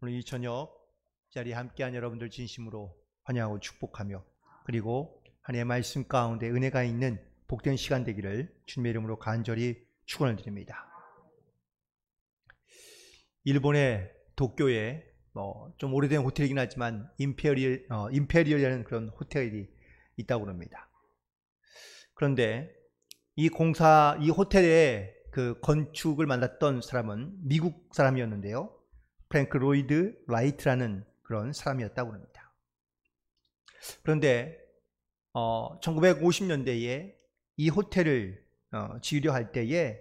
오늘 이 저녁 자리에 함께한 여러분들 진심으로 환영하고 축복하며, 그리고 한 해의 말씀 가운데 은혜가 있는 복된 시간 되기를 주님의 이름으로 간절히 축원을 드립니다. 일본의 도쿄에 좀 오래된 호텔이긴 하지만 임페리얼이라는 그런 호텔이 있다고 합니다. 그런데 이 호텔의 그 건축을 맡았던 사람은 미국 사람이었는데요, 프랭크 로이드 라이트라는 그런 사람이었다고 합니다. 그런데 1950년대에 이 호텔을 지으려 할 때에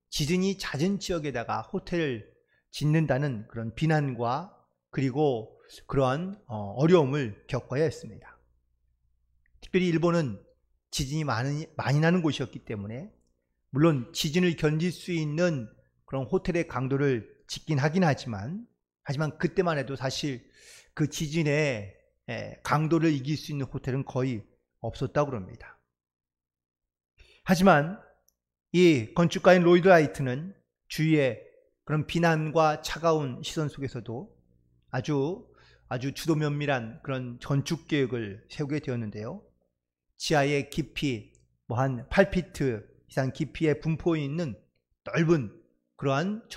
지진이 잦은 지역에다가 호텔을 짓는다는 그런 비난과 그리고 그러한 어려움을 겪어야 했습니다. 특별히 일본은 지진이 많이 나는 곳이었기 때문에 물론 지진을 견딜 수 있는 그런 호텔의 강도를 짓긴 하긴 하지만 그때만 해도 사실 그 지진의 강도를 이길 수 있는 호텔은 거의 없었다고 합니다. 하지만 이 건축가인 로이드 라이트는 주위의 그런 비난과 차가운 시선 속에서도 아주 주도 면밀한 그런 건축 계획을 세우게 되었는데요. 지하의 깊이 한 8피트 이상 깊이에 분포해 있는 넓은 그러한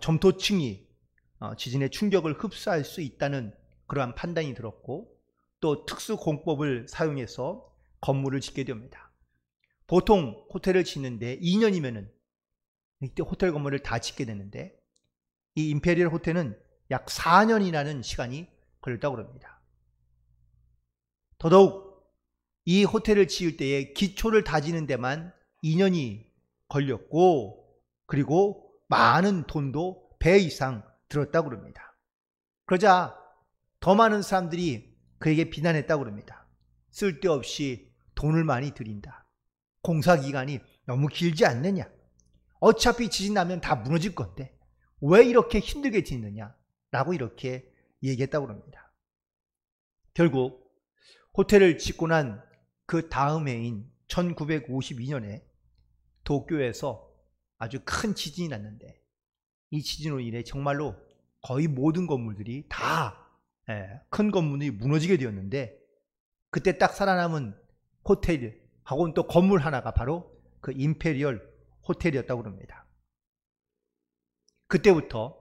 점토층이 지진의 충격을 흡수할 수 있다는 그러한 판단이 들었고, 또 특수 공법을 사용해서 건물을 짓게 됩니다. 보통 호텔을 짓는데 2년이면은 이때 호텔 건물을 다 짓게 되는데, 이 임페리얼 호텔은 약 4년이라는 시간이 걸렸다고 합니다. 더더욱 이 호텔을 지을 때에 기초를 다지는 데만 2년이 걸렸고, 그리고 많은 돈도 배 이상 들었다고 합니다. 그러자 더 많은 사람들이 그에게 비난했다고 합니다. 쓸데없이 돈을 많이 들인다. 공사기간이 너무 길지 않느냐. 어차피 지진 나면 다 무너질 건데 왜 이렇게 힘들게 짓느냐 라고 이렇게 얘기했다고 합니다. 결국 호텔을 짓고 난 그 다음 해인 1952년에 도쿄에서 아주 큰 지진이 났는데, 이 지진으로 인해 정말로 거의 모든 건물들이 다 큰 건물이 무너지게 되었는데, 그때 딱 살아남은 호텔하고는 또 건물 하나가 바로 그 임페리얼 호텔이었다고 합니다. 그때부터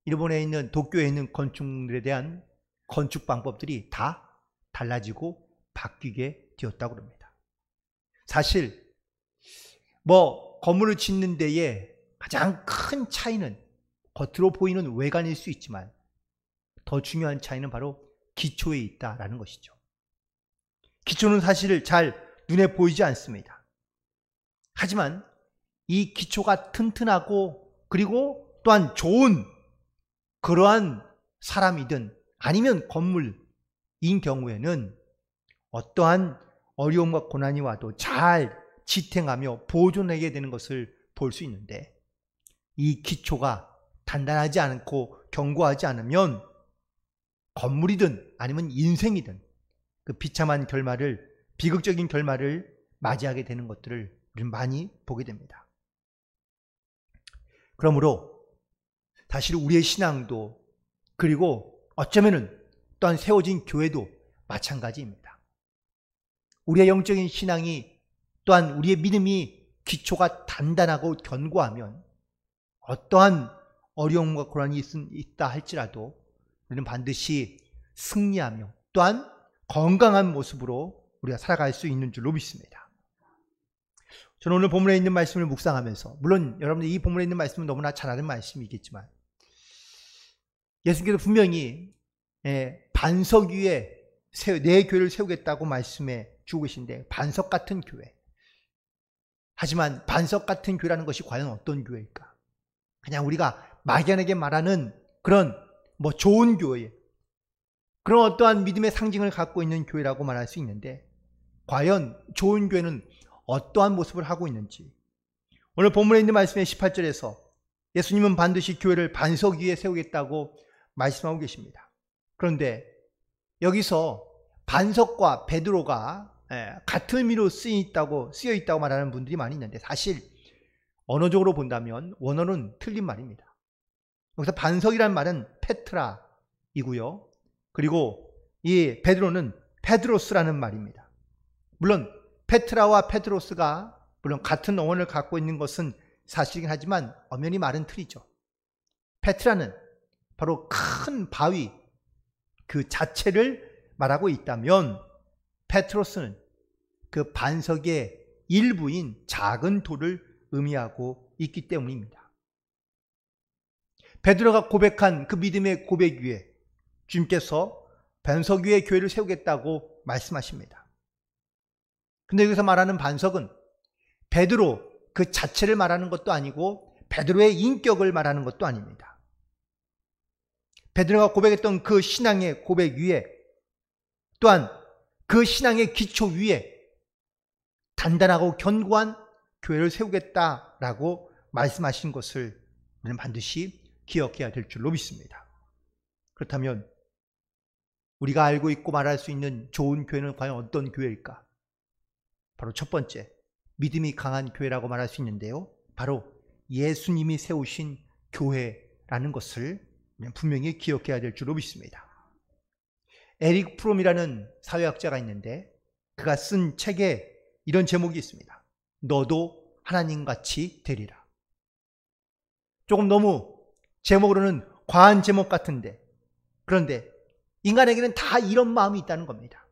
일본에 있는 도쿄에 있는 건축물에 대한 건축 방법들이 다 달라지고 바뀌게 되었다고 합니다. 사실 건물을 짓는 데에 가장 큰 차이는 겉으로 보이는 외관일 수 있지만 더 중요한 차이는 바로 기초에 있다라는 것이죠. 기초는 사실 잘 눈에 보이지 않습니다. 하지만 이 기초가 튼튼하고 그리고 또한 좋은 그러한 사람이든 아니면 건물인 경우에는 어떠한 어려움과 고난이 와도 잘 지탱하며 보존하게 되는 것을 볼 수 있는데, 이 기초가 단단하지 않고 견고하지 않으면 건물이든 아니면 인생이든 그 비참한 결말을, 비극적인 결말을 맞이하게 되는 것들을 우리는 많이 보게 됩니다. 그러므로 사실 우리의 신앙도, 그리고 어쩌면은 또한 세워진 교회도 마찬가지입니다. 우리의 영적인 신앙이, 또한 우리의 믿음이 기초가 단단하고 견고하면 어떠한 어려움과 고난이 있다 할지라도 우리는 반드시 승리하며 또한 건강한 모습으로 우리가 살아갈 수 있는 줄로 믿습니다. 저는 오늘 본문에 있는 말씀을 묵상하면서, 물론 여러분들 이 본문에 있는 말씀은 너무나 잘 아는 말씀이겠지만, 예수님께서 분명히 반석 위에 내 교회를 세우겠다고 말씀해 주고 계신데, 반석 같은 교회. 하지만 반석 같은 교회라는 것이 과연 어떤 교회일까? 그냥 우리가 막연하게 말하는 그런 좋은 교회, 그런 어떠한 믿음의 상징을 갖고 있는 교회라고 말할 수 있는데, 과연 좋은 교회는 어떠한 모습을 하고 있는지, 오늘 본문에 있는 말씀의 18절에서 예수님은 반드시 교회를 반석 위에 세우겠다고 말씀하고 계십니다. 그런데 여기서 반석과 베드로가 같은 의미로 쓰여 있다고 말하는 분들이 많이 있는데, 사실 언어적으로 본다면 원어는 틀린 말입니다. 여기서 반석이라는 말은 페트라이고요. 그리고 이 베드로는 페드로스라는 말입니다. 물론 페트라와 페드로스가 물론 같은 어원을 갖고 있는 것은 사실이긴 하지만 엄연히 말은 틀리죠. 페트라는 바로 큰 바위 그 자체를 말하고 있다면 페트로스는 그 반석의 일부인 작은 돌을 의미하고 있기 때문입니다. 베드로가 고백한 그 믿음의 고백 위에 주님께서 반석 위에 교회를 세우겠다고 말씀하십니다. 근데 여기서 말하는 반석은 베드로 그 자체를 말하는 것도 아니고 베드로의 인격을 말하는 것도 아닙니다. 베드로가 고백했던 그 신앙의 고백 위에 또한 그 신앙의 기초 위에 단단하고 견고한 교회를 세우겠다라고 말씀하신 것을 우리는 반드시 기억해야 될 줄로 믿습니다. 그렇다면 우리가 알고 있고 말할 수 있는 좋은 교회는 과연 어떤 교회일까? 바로 첫 번째, 믿음이 강한 교회라고 말할 수 있는데요. 바로 예수님이 세우신 교회라는 것을 분명히 기억해야 될 줄로 믿습니다. 에릭 프롬이라는 사회학자가 있는데 그가 쓴 책에 이런 제목이 있습니다. 너도 하나님같이 되리라. 조금 너무 제목으로는 과한 제목 같은데 그런데 인간에게는 다 이런 마음이 있다는 겁니다.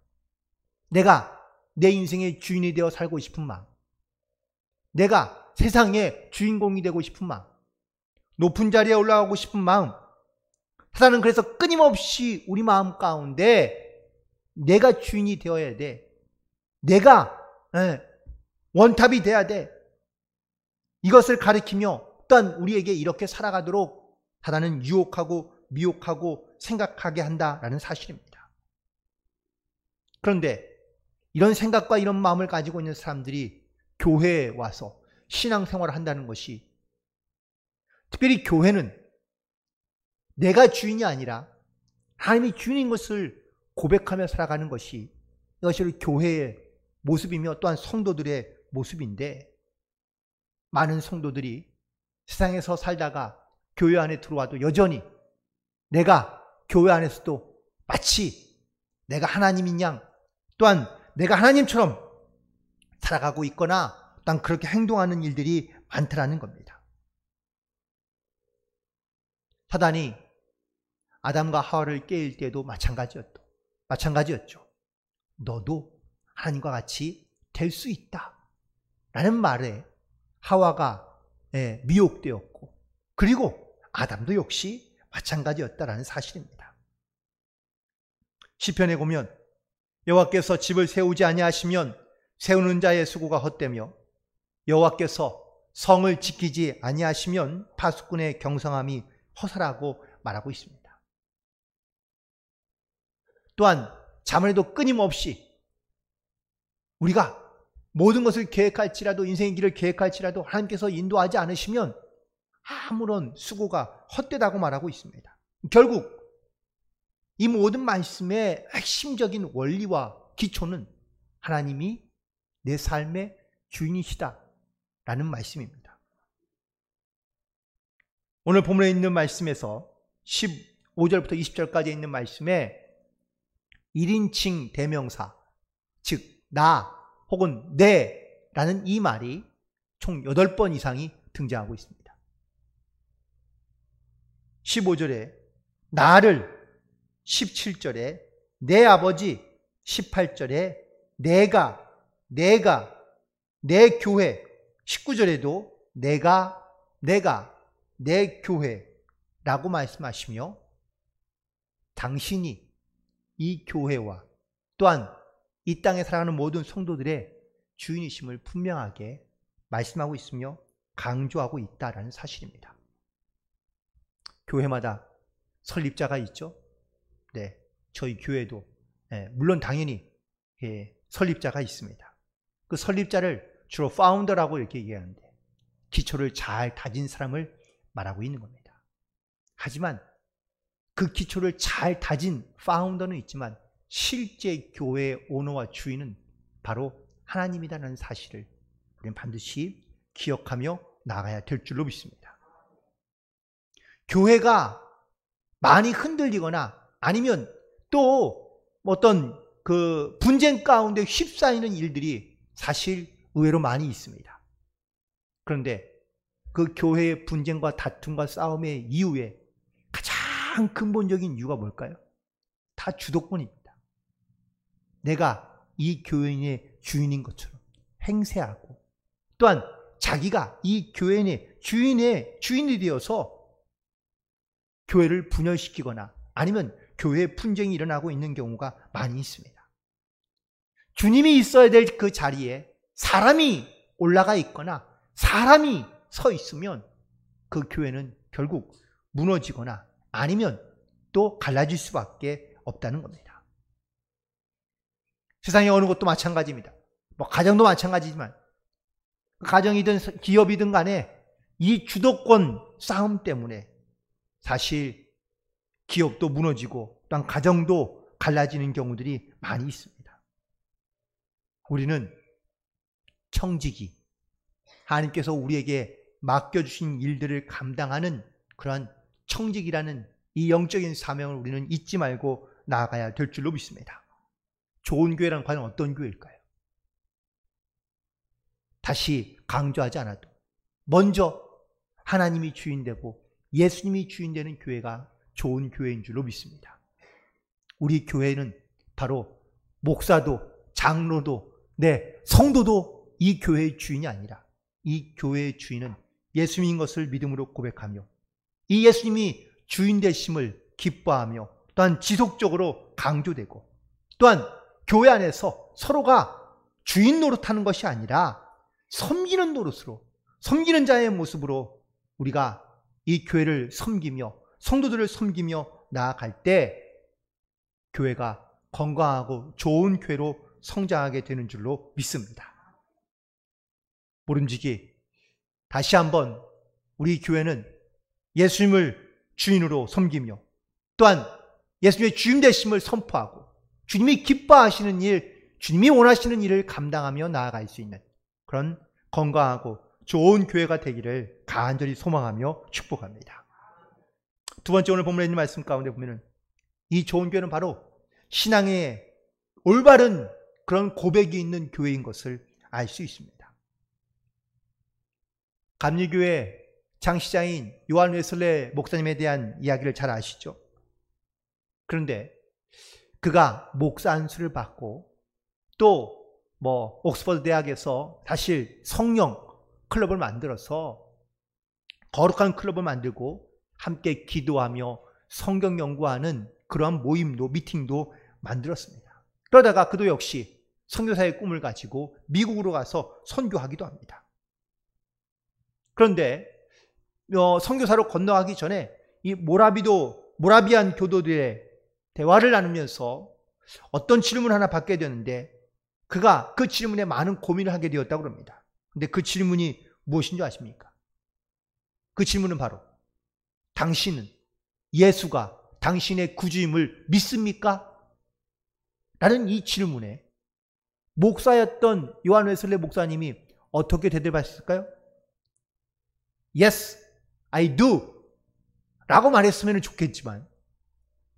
내가 내 인생의 주인이 되어 살고 싶은 마음, 내가 세상의 주인공이 되고 싶은 마음, 높은 자리에 올라가고 싶은 마음. 사단은 그래서 끊임없이 우리 마음 가운데 내가 주인이 되어야 돼, 내가 원탑이 돼야 돼, 이것을 가리키며 또한 우리에게 이렇게 살아가도록 사단은 유혹하고 미혹하고 생각하게 한다라는 사실입니다. 그런데 이런 생각과 이런 마음을 가지고 있는 사람들이 교회에 와서 신앙생활을 한다는 것이, 특별히 교회는 내가 주인이 아니라 하나님이 주인인 것을 고백하며 살아가는 것이 이것이 교회의 모습이며 또한 성도들의 모습인데, 많은 성도들이 세상에서 살다가 교회 안에 들어와도 여전히 내가 교회 안에서도 마치 내가 하나님인 양, 또한 내가 하나님처럼 살아가고 있거나 또한 그렇게 행동하는 일들이 많다라는 겁니다. 사단이 아담과 하와를 깨일 때도 마찬가지였죠. 너도 하나님과 같이 될 수 있다 라는 말에 하와가 미혹되었고, 그리고 아담도 역시 마찬가지였다라는 사실입니다. 시편에 보면 여호와께서 집을 세우지 아니하시면 세우는 자의 수고가 헛되며 여호와께서 성을 지키지 아니하시면 파수꾼의 경성함이 허사라고 말하고 있습니다. 또한 자문에도 끊임없이 우리가 모든 것을 계획할지라도, 인생의 길을 계획할지라도 하나님께서 인도하지 않으시면 아무런 수고가 헛되다고 말하고 있습니다. 결국 이 모든 말씀의 핵심적인 원리와 기초는 하나님이 내 삶의 주인이시다 라는 말씀입니다. 오늘 본문에 있는 말씀에서 15절부터 20절까지 있는 말씀에 1인칭 대명사, 즉 나 혹은 내라는 이 말이 총 8번 이상이 등장하고 있습니다. 15절에 나를, 17절에 내 아버지, 18절에 내가, 내 교회, 19절에도 내가, 내 교회라고 말씀하시며 당신이 이 교회와 또한 이 땅에 살아가는 모든 성도들의 주인이심을 분명하게 말씀하고 있으며 강조하고 있다라는 사실입니다. 교회마다 설립자가 있죠. 네, 저희 교회도 물론 당연히 설립자가 있습니다. 그 설립자를 주로 파운더라고 이렇게 얘기하는데 기초를 잘 다진 사람을 말하고 있는 겁니다. 하지만 그 기초를 잘 다진 파운더는 있지만 실제 교회의 오너와 주인은 바로 하나님이라는 사실을 우리는 반드시 기억하며 나가야 될 줄로 믿습니다. 교회가 많이 흔들리거나 아니면 또 어떤 그 분쟁 가운데 휩싸이는 일들이 사실 의외로 많이 있습니다. 그런데 그 교회의 분쟁과 다툼과 싸움의 이유에 가장 근본적인 이유가 뭘까요? 다 주도권입니다. 내가 이 교회의 주인인 것처럼 행세하고 또한 자기가 이 교회의 주인이 되어서 교회를 분열시키거나 아니면 교회에 분쟁이 일어나고 있는 경우가 많이 있습니다. 주님이 있어야 될 그 자리에 사람이 올라가 있거나 사람이 서 있으면 그 교회는 결국 무너지거나 아니면 또 갈라질 수밖에 없다는 겁니다. 세상의 어느 것도 마찬가지입니다. 가정도 마찬가지지만 가정이든 기업이든 간에 이 주도권 싸움 때문에 사실 기업도 무너지고 또한 가정도 갈라지는 경우들이 많이 있습니다. 우리는 청지기, 하나님께서 우리에게 맡겨주신 일들을 감당하는 그러한 청직이라는 이 영적인 사명을 우리는 잊지 말고 나아가야 될 줄로 믿습니다. 좋은 교회란 과연 어떤 교회일까요? 다시 강조하지 않아도 먼저 하나님이 주인되고 예수님이 주인되는 교회가 좋은 교회인 줄로 믿습니다. 우리 교회는 바로 목사도 장로도 성도도 이 교회의 주인이 아니라 이 교회의 주인은 예수님인 것을 믿음으로 고백하며 이 예수님이 주인 되심을 기뻐하며 또한 지속적으로 강조되고 또한 교회 안에서 서로가 주인 노릇하는 것이 아니라 섬기는 노릇으로 섬기는 자의 모습으로 우리가 이 교회를 섬기며 성도들을 섬기며 나아갈 때 교회가 건강하고 좋은 교회로 성장하게 되는 줄로 믿습니다. 모름지기 다시 한번 우리 교회는 예수님을 주인으로 섬기며 또한 예수님의 주인 되심을 선포하고 주님이 기뻐하시는 일, 주님이 원하시는 일을 감당하며 나아갈 수 있는 그런 건강하고 좋은 교회가 되기를 간절히 소망하며 축복합니다. 두 번째 오늘 본문에 있는 말씀 가운데 보면은 이 좋은 교회는 바로 신앙의 올바른 그런 고백이 있는 교회인 것을 알 수 있습니다. 감리교회 장시장인 요한 웨슬레 목사님에 대한 이야기를 잘 아시죠? 그런데 그가 목사 안수를 받고 또 옥스퍼드 대학에서 사실 성령 클럽을 만들어서 거룩한 클럽을 만들고 함께 기도하며 성경 연구하는 그러한 모임도 미팅도 만들었습니다. 그러다가 그도 역시 선교사의 꿈을 가지고 미국으로 가서 선교하기도 합니다. 그런데 선교사로 건너가기 전에 이 모라비안 교도들의 대화를 나누면서 어떤 질문을 하나 받게 되는데 그가 그 질문에 많은 고민을 하게 되었다고 합니다. 근데 그 질문이 무엇인 줄 아십니까? 그 질문은 바로 당신은 예수가 당신의 구주임을 믿습니까? 라는 이 질문에 목사였던 요한 웨슬레 목사님이 어떻게 대답하셨을까요? Yes, I do 라고 말했으면 좋겠지만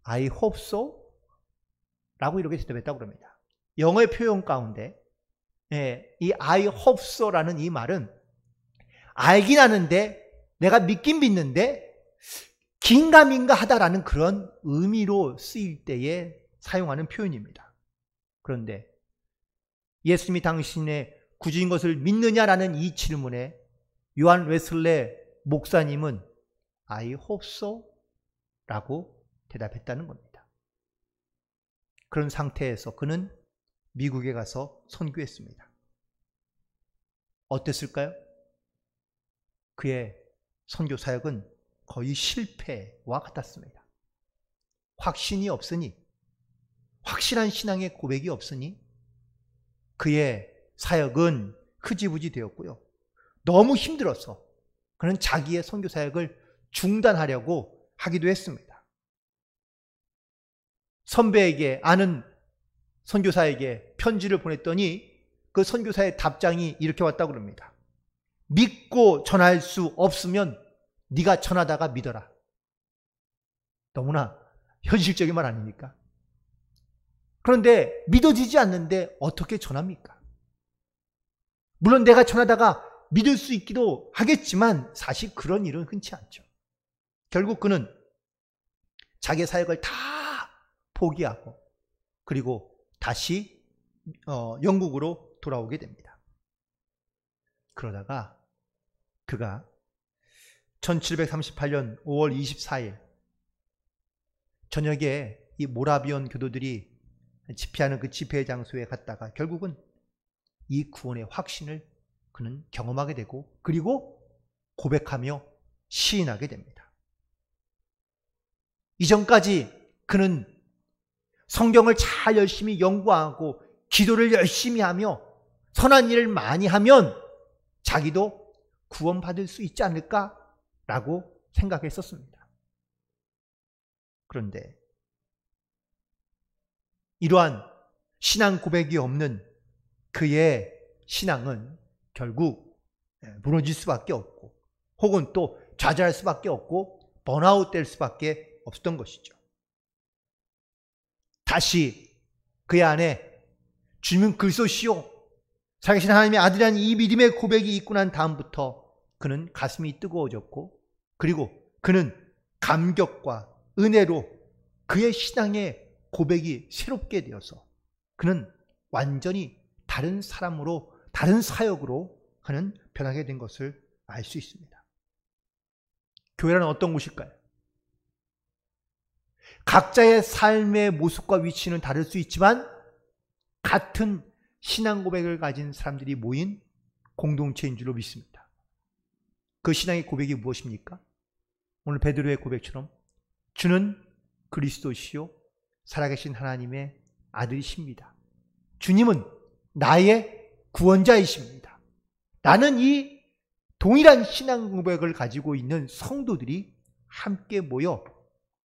I hope so 라고 이렇게 대답했다고 합니다. 영어의 표현 가운데 이 I hope so 라는 이 말은 알긴 아는데 내가 믿긴 믿는데 긴가민가 하다라는 그런 의미로 쓰일 때에 사용하는 표현입니다. 그런데 예수님이 당신의 구주인 것을 믿느냐라는 이 질문에 요한 웨슬레 목사님은 I hope so 라고 대답했다는 겁니다. 그런 상태에서 그는 미국에 가서 선교했습니다. 어땠을까요? 그의 선교 사역은 거의 실패와 같았습니다. 확신이 없으니, 확실한 신앙의 고백이 없으니 그의 사역은 흐지부지 되었고요. 너무 힘들어서 그는 자기의 선교 사역을 중단하려고 하기도 했습니다. 선배에게, 아는 선교사에게 편지를 보냈더니 그 선교사의 답장이 이렇게 왔다고 합니다. 믿고 전할 수 없으면 네가 전하다가 믿어라. 너무나 현실적인 말 아닙니까? 그런데 믿어지지 않는데 어떻게 전합니까? 물론 내가 전하다가 믿을 수 있기도 하겠지만 사실 그런 일은 흔치 않죠. 결국 그는 자기 사역을 다 포기하고 그리고 다시 영국으로 돌아오게 됩니다. 그러다가 그가 1738년 5월 24일 저녁에 이 모라비언 교도들이 집회하는 그 집회 장소에 갔다가 결국은 이 구원의 확신을 그는 경험하게 되고 그리고 고백하며 시인하게 됩니다. 이전까지 그는 성경을 잘 열심히 연구하고 기도를 열심히 하며 선한 일을 많이 하면 자기도 구원받을 수 있지 않을까라고 생각했었습니다. 그런데 이러한 신앙 고백이 없는 그의 신앙은 결국 무너질 수밖에 없고 혹은 또 좌절할 수밖에 없고 번아웃 될 수밖에 없었던 것이죠. 다시 그의 안에 주님은 그리스도시요 살아계신 하나님의 아들이라는 이 믿음의 고백이 있고 난 다음부터 그는 가슴이 뜨거워졌고 그리고 그는 감격과 은혜로 그의 신앙의 고백이 새롭게 되어서 그는 완전히 다른 사람으로 다른 사역으로 그는 변하게 된 것을 알 수 있습니다. 교회란 어떤 곳일까요? 각자의 삶의 모습과 위치는 다를 수 있지만 같은 신앙 고백을 가진 사람들이 모인 공동체인 줄로 믿습니다. 그 신앙의 고백이 무엇입니까? 오늘 베드로의 고백처럼 주는 그리스도시요 살아계신 하나님의 아들이십니다. 주님은 나의 구원자이십니다. 라는 이 동일한 신앙 고백을 가지고 있는 성도들이 함께 모여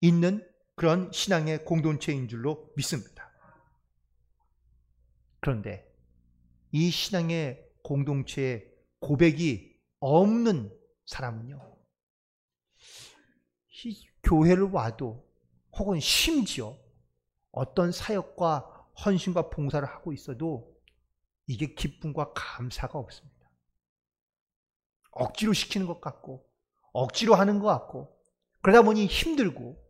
있는 그런 신앙의 공동체인 줄로 믿습니다. 그런데 이 신앙의 공동체의 고백이 없는 사람은요, 교회를 와도 혹은 심지어 어떤 사역과 헌신과 봉사를 하고 있어도 이게 기쁨과 감사가 없습니다. 억지로 시키는 것 같고 억지로 하는 것 같고 그러다 보니 힘들고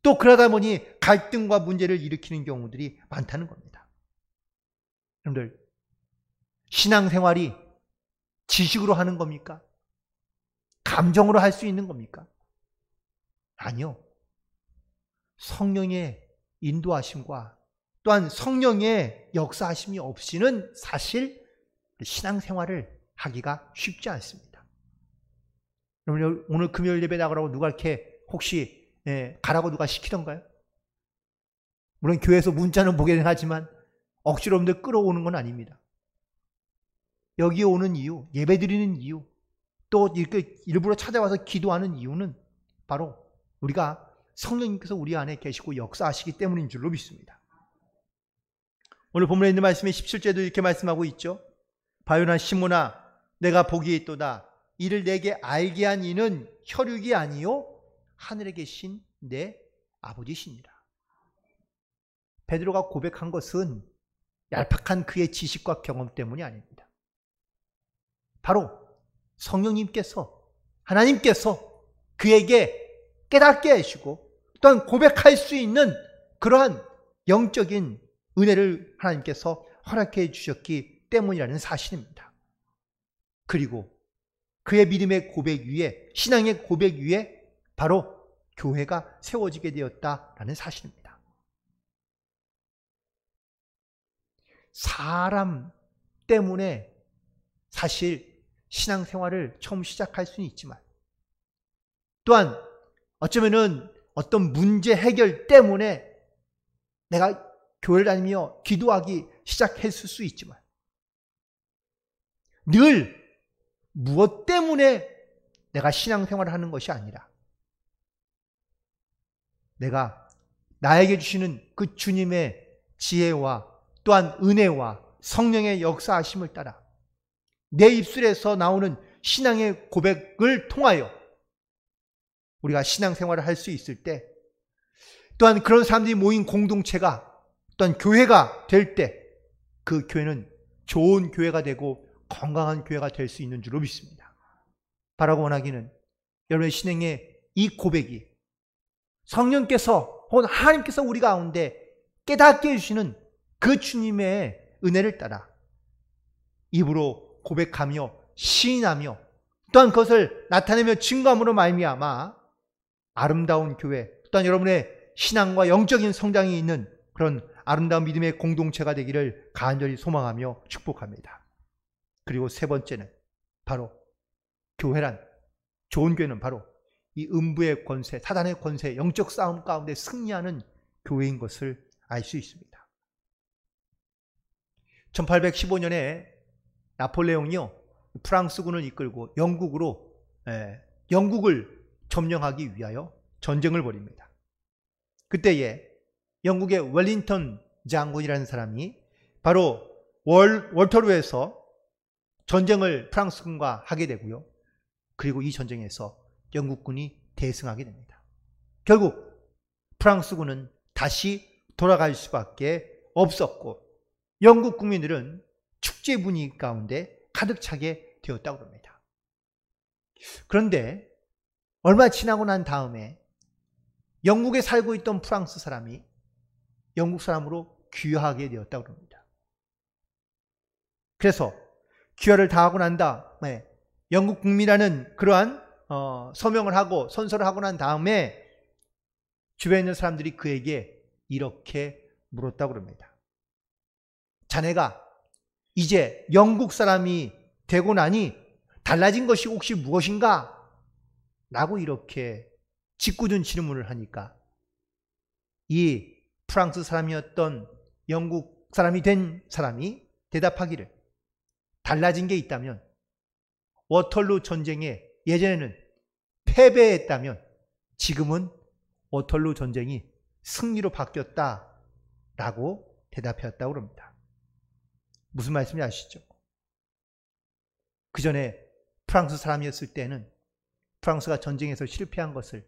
또 그러다 보니 갈등과 문제를 일으키는 경우들이 많다는 겁니다. 여러분들, 신앙생활이 지식으로 하는 겁니까? 감정으로 할 수 있는 겁니까? 아니요. 성령의 인도하심과 또한 성령의 역사하심이 없이는 사실 신앙생활을 하기가 쉽지 않습니다. 여러분, 오늘 금요일 예배 나가라고 누가 이렇게 혹시 가라고 누가 시키던가요? 물론 교회에서 문자는 보긴 하지만 억지로 여러분들 끌어오는 건 아닙니다. 여기에 오는 이유, 예배 드리는 이유, 또 이렇게 일부러 찾아와서 기도하는 이유는 바로 우리가 성령님께서 우리 안에 계시고 역사하시기 때문인 줄로 믿습니다. 오늘 본문에 있는 말씀이 17절도 이렇게 말씀하고 있죠. 바요나 시몬아 내가 보기에 있도다. 이를 내게 알게 한 이는 혈육이 아니요 하늘에 계신 내 아버지시니라. 베드로가 고백한 것은 얄팍한 그의 지식과 경험 때문이 아닙니다. 바로 성령님께서 하나님께서 그에게 깨닫게 하시고 또한 고백할 수 있는 그러한 영적인 은혜를 하나님께서 허락해 주셨기 때문이라는 사실입니다. 그리고 그의 믿음의 고백 위에, 신앙의 고백 위에 바로 교회가 세워지게 되었다라는 사실입니다. 사람 때문에 사실 신앙생활을 처음 시작할 수는 있지만 또한 어쩌면은 어떤 문제 해결 때문에 내가 교회를 다니며 기도하기 시작했을 수 있지만 늘 무엇 때문에 내가 신앙생활을 하는 것이 아니라 내가 나에게 주시는 그 주님의 지혜와 또한 은혜와 성령의 역사하심을 따라 내 입술에서 나오는 신앙의 고백을 통하여 우리가 신앙생활을 할 수 있을 때 또한 그런 사람들이 모인 공동체가 또한 교회가 될 때 그 교회는 좋은 교회가 되고 건강한 교회가 될 수 있는 줄로 믿습니다. 바라고 원하기는 여러분의 신앙의 이 고백이 성령께서 혹은 하나님께서 우리 가운데 깨닫게 해주시는 그 주님의 은혜를 따라 입으로 고백하며 시인하며 또한 그것을 나타내며 증거함으로 말미암아 아름다운 교회 또한 여러분의 신앙과 영적인 성장이 있는 그런 아름다운 믿음의 공동체가 되기를 간절히 소망하며 축복합니다. 그리고 세 번째는 바로 교회란, 좋은 교회는 바로 이 음부의 권세, 사단의 권세, 영적 싸움 가운데 승리하는 교회인 것을 알 수 있습니다. 1815년에 나폴레옹이요 프랑스군을 이끌고 영국을 점령하기 위하여 전쟁을 벌입니다. 그때에 영국의 웰링턴 장군이라는 사람이 바로 월터루에서 전쟁을 프랑스군과 하게 되고요. 그리고 이 전쟁에서 영국군이 대승하게 됩니다. 결국 프랑스군은 다시 돌아갈 수밖에 없었고 영국 국민들은 축제 분위기 가운데 가득 차게 되었다고 합니다. 그런데 얼마 지나고 난 다음에 영국에 살고 있던 프랑스 사람이 영국 사람으로 귀화하게 되었다고 합니다. 그래서 귀화를 다 하고 난 다음에 영국 국민이라는 그러한 서명을 하고 선서를 하고 난 다음에 주변에 있는 사람들이 그에게 이렇게 물었다고 합니다. 자네가 이제 영국 사람이 되고 나니 달라진 것이 혹시 무엇인가? 라고 이렇게 짓궂은 질문을 하니까 이 프랑스 사람이었던 영국 사람이 된 사람이 대답하기를 달라진 게 있다면 워털루 전쟁에 예전에는 패배했다면 지금은 워털루 전쟁이 승리로 바뀌었다라고 대답했다고 합니다. 무슨 말씀인지 아시죠? 그 전에 프랑스 사람이었을 때는 프랑스가 전쟁에서 실패한 것을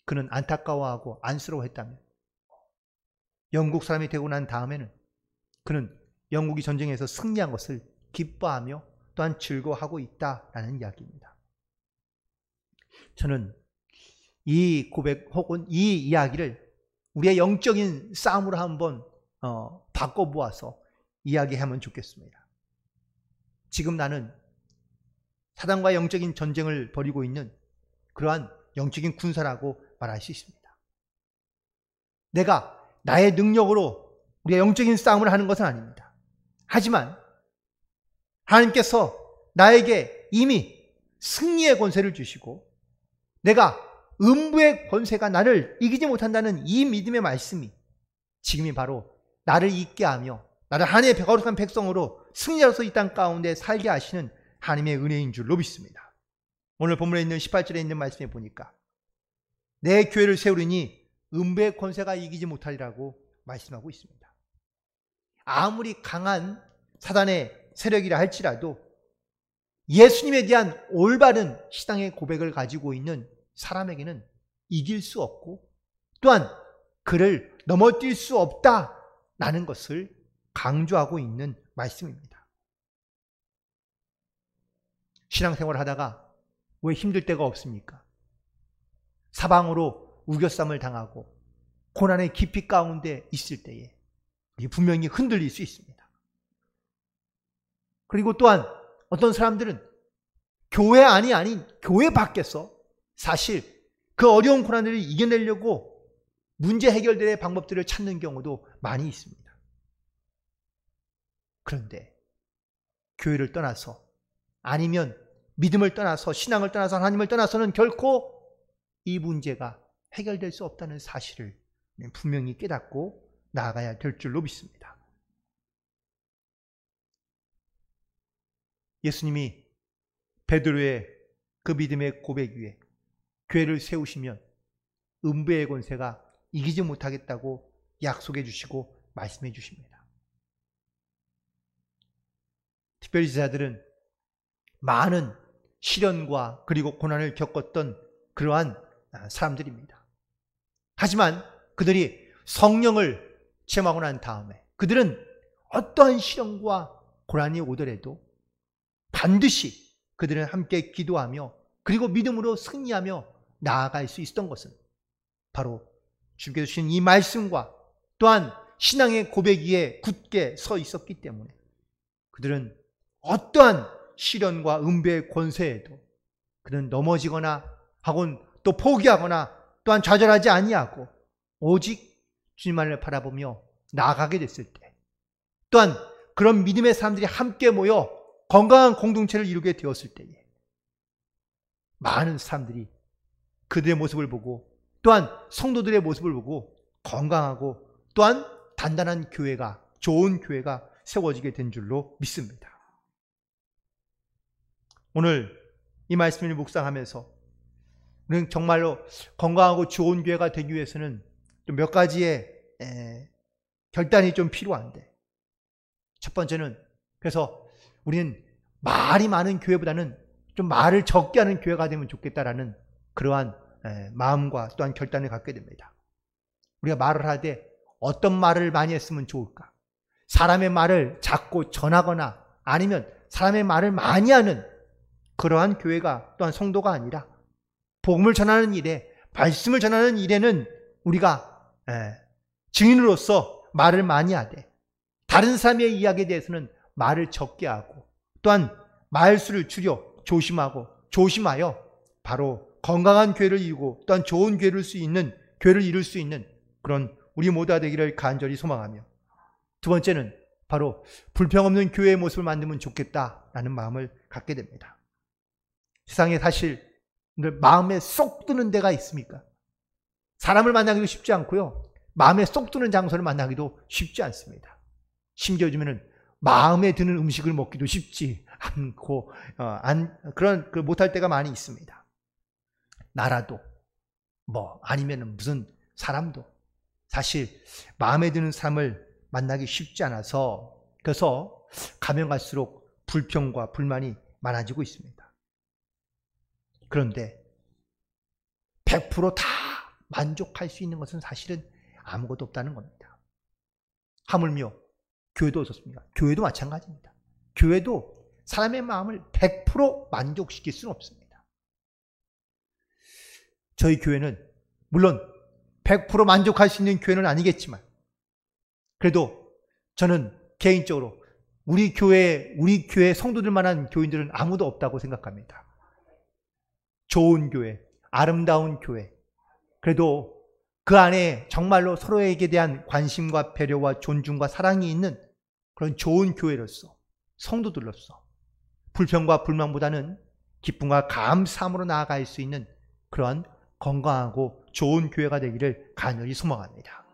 그는 안타까워하고 안쓰러워했다면 영국 사람이 되고 난 다음에는 그는 영국이 전쟁에서 승리한 것을 기뻐하며 또한 즐거워하고 있다라는 이야기입니다. 저는 이 고백 혹은 이 이야기를 우리의 영적인 싸움으로 한번 바꿔보아서 이야기하면 좋겠습니다. 지금 나는 사단과 영적인 전쟁을 벌이고 있는 그러한 영적인 군사라고 말할 수 있습니다. 내가 나의 능력으로 우리가 영적인 싸움을 하는 것은 아닙니다. 하지만 하나님께서 나에게 이미 승리의 권세를 주시고 내가 음부의 권세가 나를 이기지 못한다는 이 믿음의 말씀이 지금이 바로 나를 있게 하며 나를 하나님의 거룩한 백성으로 승리자로서 이 땅 가운데 살게 하시는 하나님의 은혜인 줄로 믿습니다. 오늘 본문에 있는 18절에 있는 말씀에 보니까 내 교회를 세우리니 음부의 권세가 이기지 못하리라고 말씀하고 있습니다. 아무리 강한 사단의 세력이라 할지라도 예수님에 대한 올바른 신앙의 고백을 가지고 있는 사람에게는 이길 수 없고 또한 그를 넘어뛸 수 없다라는 것을 강조하고 있는 말씀입니다. 신앙생활을 하다가 왜 힘들 때가 없습니까? 사방으로 우겨쌈을 당하고 고난의 깊이 가운데 있을 때에 분명히 흔들릴 수 있습니다. 그리고 또한 어떤 사람들은 교회 안이 아닌 교회 밖에서 사실 그 어려운 고난들을 이겨내려고 문제 해결들의 방법들을 찾는 경우도 많이 있습니다. 그런데 교회를 떠나서 아니면 믿음을 떠나서 신앙을 떠나서 하나님을 떠나서는 결코 이 문제가 해결될 수 없다는 사실을 분명히 깨닫고 나아가야 될 줄로 믿습니다. 예수님이 베드로의 그 믿음의 고백 위에 교회를 세우시면 음부의 권세가 이기지 못하겠다고 약속해 주시고 말씀해 주십니다. 특별히 제자들은 많은 시련과 그리고 고난을 겪었던 그러한 사람들입니다. 하지만 그들이 성령을 체험하고 난 다음에 그들은 어떠한 시련과 고난이 오더라도 반드시 그들은 함께 기도하며 그리고 믿음으로 승리하며 나아갈 수 있었던 것은 바로 주께서 주신 이 말씀과 또한 신앙의 고백 위에 굳게 서 있었기 때문에 그들은 어떠한 시련과 음배의 권세에도 그들은 넘어지거나 하곤 또 포기하거나 또한 좌절하지 아니하고 오직 주님만을 바라보며 나아가게 됐을 때 또한 그런 믿음의 사람들이 함께 모여 건강한 공동체를 이루게 되었을 때에 많은 사람들이 그들의 모습을 보고 또한 성도들의 모습을 보고 건강하고 또한 단단한 교회가 좋은 교회가 세워지게 된 줄로 믿습니다. 오늘 이 말씀을 묵상하면서 우리는 정말로 건강하고 좋은 교회가 되기 위해서는 좀 몇 가지의 결단이 좀 필요한데 첫 번째는 그래서 우리는 말이 많은 교회보다는 좀 말을 적게 하는 교회가 되면 좋겠다라는 그러한 마음과 또한 결단을 갖게 됩니다. 우리가 말을 하되 어떤 말을 많이 했으면 좋을까? 사람의 말을 자꾸 전하거나 아니면 사람의 말을 많이 하는 그러한 교회가 또한 성도가 아니라 복음을 전하는 일에 말씀을 전하는 일에는 우리가 증인으로서 말을 많이 하되 다른 사람의 이야기에 대해서는 말을 적게 하고 또한 말수를 줄여 조심하여 바로 건강한 교회를 이루고 또한 좋은 교회를 이룰 수 있는 그런 우리 모두가 되기를 간절히 소망하며 두 번째는 바로 불평 없는 교회의 모습을 만들면 좋겠다라는 마음을 갖게 됩니다. 세상에 사실 마음에 쏙 드는 데가 있습니까? 사람을 만나기도 쉽지 않고요. 마음에 쏙 드는 장소를 만나기도 쉽지 않습니다. 심지어 요즘에는 마음에 드는 음식을 먹기도 쉽지 않고 그런 못할 때가 많이 있습니다. 나라도 아니면 무슨 사람도 사실 마음에 드는 사람을 만나기 쉽지 않아서 그래서 가면 갈수록 불평과 불만이 많아지고 있습니다. 그런데 100% 다 만족할 수 있는 것은 사실은 아무것도 없다는 겁니다. 하물며 교회도 어떻습니까? 교회도 마찬가지입니다. 교회도 사람의 마음을 100% 만족시킬 수는 없습니다. 저희 교회는 물론 100% 만족할 수 있는 교회는 아니겠지만 그래도 저는 개인적으로 우리 교회 성도들만한 교인들은 아무도 없다고 생각합니다. 좋은 교회, 아름다운 교회, 그래도 그 안에 정말로 서로에게 대한 관심과 배려와 존중과 사랑이 있는 그런 좋은 교회로서 성도들로서 불평과 불만보다는 기쁨과 감사함으로 나아갈 수 있는 그런 건강하고 좋은 교회가 되기를 간절히 소망합니다.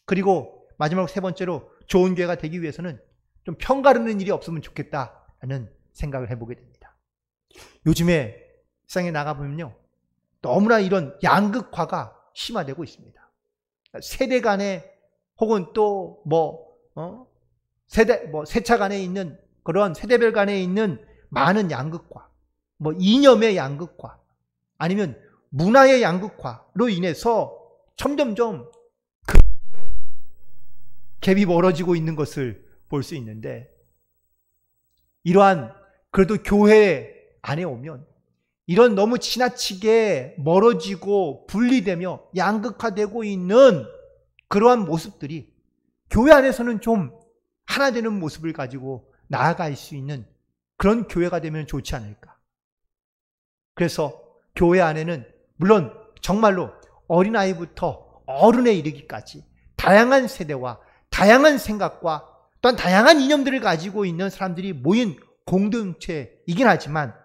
그리고 마지막 세 번째로 좋은 교회가 되기 위해서는 좀 편가르는 일이 없으면 좋겠다라는 생각을 해보게 됩니다. 요즘에 세상에 나가보면요, 너무나 이런 양극화가 심화되고 있습니다. 세대 간에 혹은 또 세차 간에 있는 그런 세대별 간에 있는 많은 양극화, 이념의 양극화, 아니면 문화의 양극화로 인해서 점점점 갭이 멀어지고 있는 것을 볼 수 있는데 이러한 그래도 교회 안에 오면 이런 너무 지나치게 멀어지고 분리되며 양극화되고 있는 그러한 모습들이 교회 안에서는 좀 하나 되는 모습을 가지고 나아갈 수 있는 그런 교회가 되면 좋지 않을까. 그래서 교회 안에는 물론 정말로 어린아이부터 어른에 이르기까지 다양한 세대와 다양한 생각과 또한 다양한 이념들을 가지고 있는 사람들이 모인 공동체이긴 하지만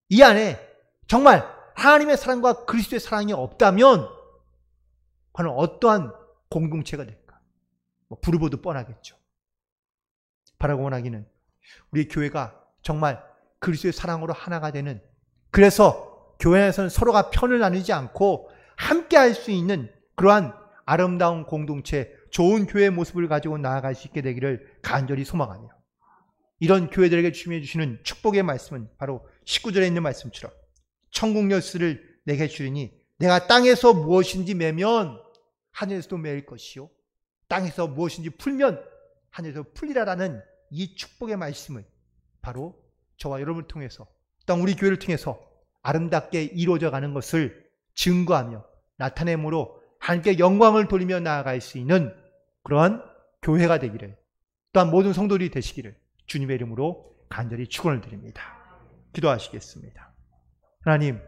이 안에 정말 하나님의 사랑과 그리스도의 사랑이 없다면 그는 어떠한 공동체가 될까? 부르보듯 뻔하겠죠. 바라고 원하기는 우리 교회가 정말 그리스도의 사랑으로 하나가 되는, 그래서 교회 안에서는 서로가 편을 나누지 않고 함께 할 수 있는 그러한 아름다운 공동체, 좋은 교회의 모습을 가지고 나아갈 수 있게 되기를 간절히 소망하며, 이런 교회들에게 주님이 주시는 축복의 말씀은 바로 19절에 있는 말씀처럼 천국 열쇠를 내게 주리니 내가 땅에서 무엇인지 매면 하늘에서도 매일 것이요 땅에서 무엇인지 풀면 하늘에서 풀리라라는 이 축복의 말씀을 바로 저와 여러분을 통해서 또한 우리 교회를 통해서 아름답게 이루어져 가는 것을 증거하며 나타내므로 하나님께 영광을 돌리며 나아갈 수 있는 그러한 교회가 되기를, 또한 모든 성도들이 되시기를 주님의 이름으로 간절히 축원을 드립니다. 기도하시겠습니다. 하나님,